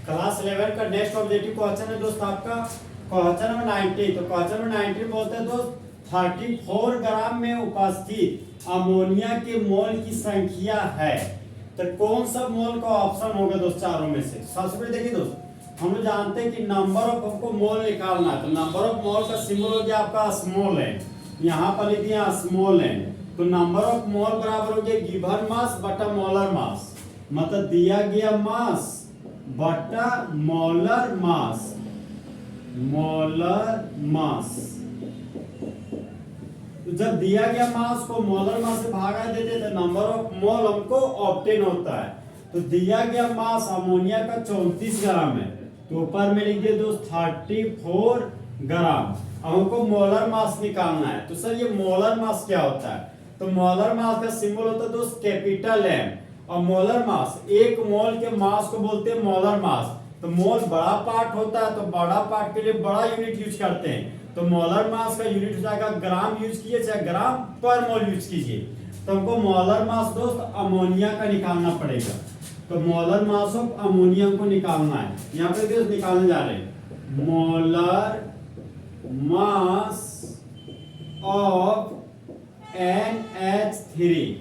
Class 11 का next objective question है दोस्त आपका क्वेश्चन नंबर 90। तो क्वेश्चन नंबर 90 बोलते हैं दोस्त 34 ग्राम में उपस्थित अमोनिया के मोल की संख्या है। तो कौन सा मोल का ऑप्शन होगा दोस्त चारों में से? सबसे पहले देखिए दोस्त, हम लोग जानते हैं कि नंबर ऑफ हमको मोल निकालना है। तो नंबर ऑफ मोल का सिंबल हो गया आपका स्मॉल है, यहाँ पर लिख दिया स्मॉल है। तो नंबर ऑफ मोल बराबर हो गया गिवन मास बटा मोलर मास, मतलब दिया गया मास बटा मोलर मास, मोलर मास। तो जब दिया गया मास को मोलर मास से भागा देते तो नंबर ऑफ मोल हमको ऑब्टेन होता है। तो दिया गया मास अमोनिया का 34 ग्राम है, तो ऊपर में लिख दिए दोस्त 34 ग्राम। अब हमको मोलर मास निकालना है। तो सर ये मोलर मास क्या होता है? तो मोलर मास का सिंबल होता है दोस्त कैपिटल एम, और मोलर मास एक मोल के मास को बोलते हैं मोलर मास। तो मोल बड़ा पार्ट होता है, तो बड़ा पार्ट के लिए बड़ा यूनिट यूज करते हैं। तो मोलर मास का यूनिट हो जाएगा ग्राम यूज कीजिए चाहे ग्राम पर मोल यूज कीजिए। तो हमको मोलर मास दोस्त अमोनिया का निकालना पड़ेगा। तो मोलर मास ऑफ अमोनिया को निकालना है। यहाँ पे दोस्त निकालने जा रहे हैं मोलर मास ऑफ NH3।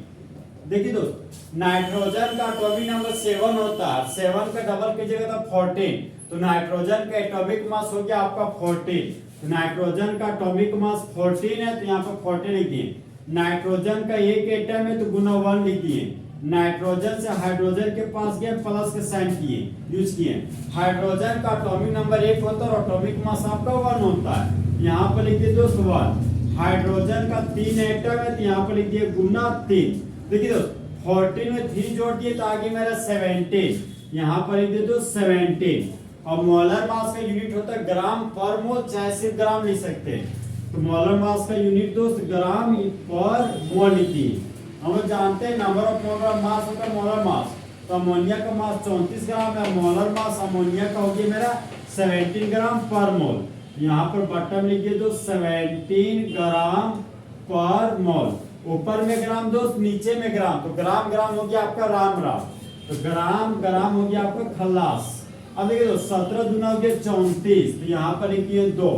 देखिए दोस्त, नाइट्रोजन का एटॉमिक नंबर 7 होता है, 7 का डबल कीजिएगा तो 14। तो नाइट्रोजन का एटॉमिक मास हो गया आपका 14। तो नाइट्रोजन का एटॉमिक मास 14 है, तो यहाँ पर 14 लिख दिए। नाइट्रोजन का एक एटम है तो गुना 1 लिख दिए। नाइट्रोजन से हाइड्रोजन के पास गए, प्लस के साइन किए, यूज किए। हाइड्रोजन का एटॉमिक नंबर 1 होता है और एटॉमिक मास आपका 1 होता है। यहाँ पर लिख दिए दोस्त 1। हाइड्रोजन का 3 एटम है, तो यहाँ पर लिख दिए गुना 3। देखिए दोस्त 14 में 3 जोड़ दिए तो आगे मेरा 17, यहाँ पर लिख दिए दोस्त 17। और मोलर मास का यूनिट होता है ग्राम पर मोल, चाहे सिर्फ ग्राम लिख सकते हैं। तो मोलर मास का यूनिट दोस्त ग्राम पर मोल लिखिए। हम लोग जानते हैं नंबर ऑफ मोलर मास होता है मोलर मास। तो अमोनिया का मास 34 ग्राम है, मोलर मास अमोनिया का हो गया मेरा 17 ग्राम पर मोल। यहाँ पर बटन लिखिए दोस्त 17 ग्राम पर मोल। ऊपर में ग्राम दोस्त, नीचे में ग्राम। तो ग्राम ग्राम हो गया आपका राम राम, तो ग्राम ग्राम हो गया आपका खल्लास। अब देखिए दोस्त 17 दूना हो गया 34, तो यहाँ पर लिखिए 2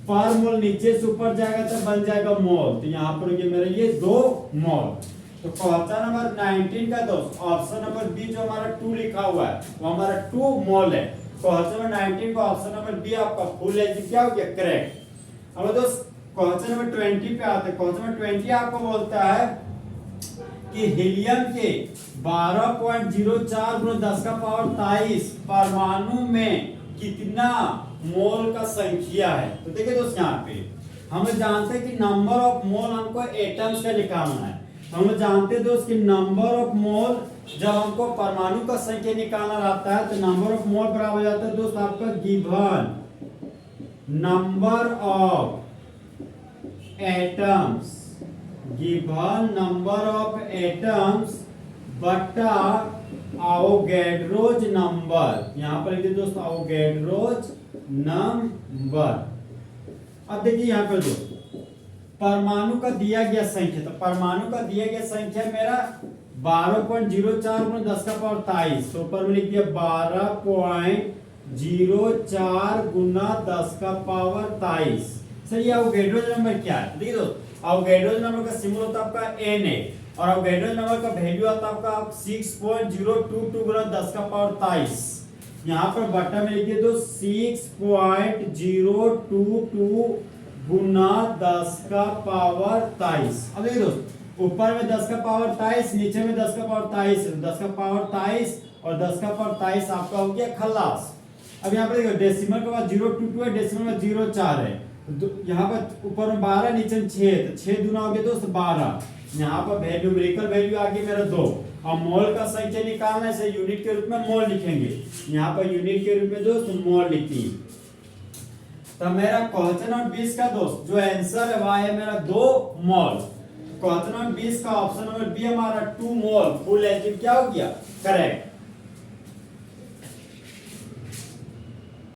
पर मोल। नीचे से ऊपर जाएगा तो बन जाएगा मोल, तो यहाँ पर हो गया मेरा ये 2 मोल। तो क्वेश्चन नंबर 19 का दोस्त ऑप्शन नंबर बी जो हमारा 2 लिखा हुआ है वो हमारा 2 मोल है। क्वेश्चन नंबर 19 का ऑप्शन नंबर बी आपका फुल है, क्या हो गया करेक्ट। अब दोस्त क्वेश्चन नंबर 20 पे आते हैं। क्वेश्चन नंबर 20 आपको बोलता है कि हीलियम के 12.04 × 10 का पावर 23 परमाणु में कितना मोल का संख्या है। तो देखिए दोस्त यहाँ पे हम जानते हैं कि नंबर ऑफ मोल हमको एटम्स का निकालना है। तो हम जानते हैं दोस्त कि नंबर ऑफ मोल जब हमको परमाणु का संख्या निकालना रहता है तो नंबर ऑफ मोल बराबर हो जाता है दोस्त आपका given number of atoms, given number of atoms बटा आवोगैड्रोज नंबर। यहाँ पर लिखिए दोस्त आवोगैड्रोज नंबर। अब देखिए यहाँ पर दोस्त परमाणु का दिया गया संख्या, तो परमाणु का दिया गया संख्या मेरा 12.04 × 10 का पावर 23। तो ऊपर में लिख दिया 12.04 × 10 का पावर 23। सर ये अवोगैड्रोज नंबर क्या है? देखिए दोस्त अवोगैड्रोज नंबर का सिंबल होता है आपका n है, और अवोगैड्रोज नंबर का वैल्यू आता है आपका 6.022 × 10 का पावर 23। यहाँ पर बटन में लिखिए दोस्त 6.022 × 10 का पावर 23। अब देखिए दोस्त ऊपर में 10 का पावर 23, नीचे में 10 का पावर 23 है। 10 का पावर 23 और 10 का पावर 23 आपका हो गया खल्लास। अब यहाँ पर देखो डेसिमल के बाद 022 है, डेसिमल में 04 है। यहाँ पर ऊपर में 12 नीचे में 6, तो 6 दूना हो गया दोस्त 12। यहाँ पर वैल्यू न्यूमेरिकल वैल्यू आ गई मेरा 2। और मोल का संख्या निकालना है, इसे यूनिट के रूप में मोल लिखेंगे। यहाँ पर यूनिट के रूप में दोस्त मोल लिखिए। तो मेरा क्वेश्चन नंबर 20 का दोस्त जो आंसर है वह है मेरा 2 मोल। क्वेश्चन नंबर 20 का ऑप्शन नंबर बी हमारा 2 मोल फुल एच क्या हो गया करेक्ट।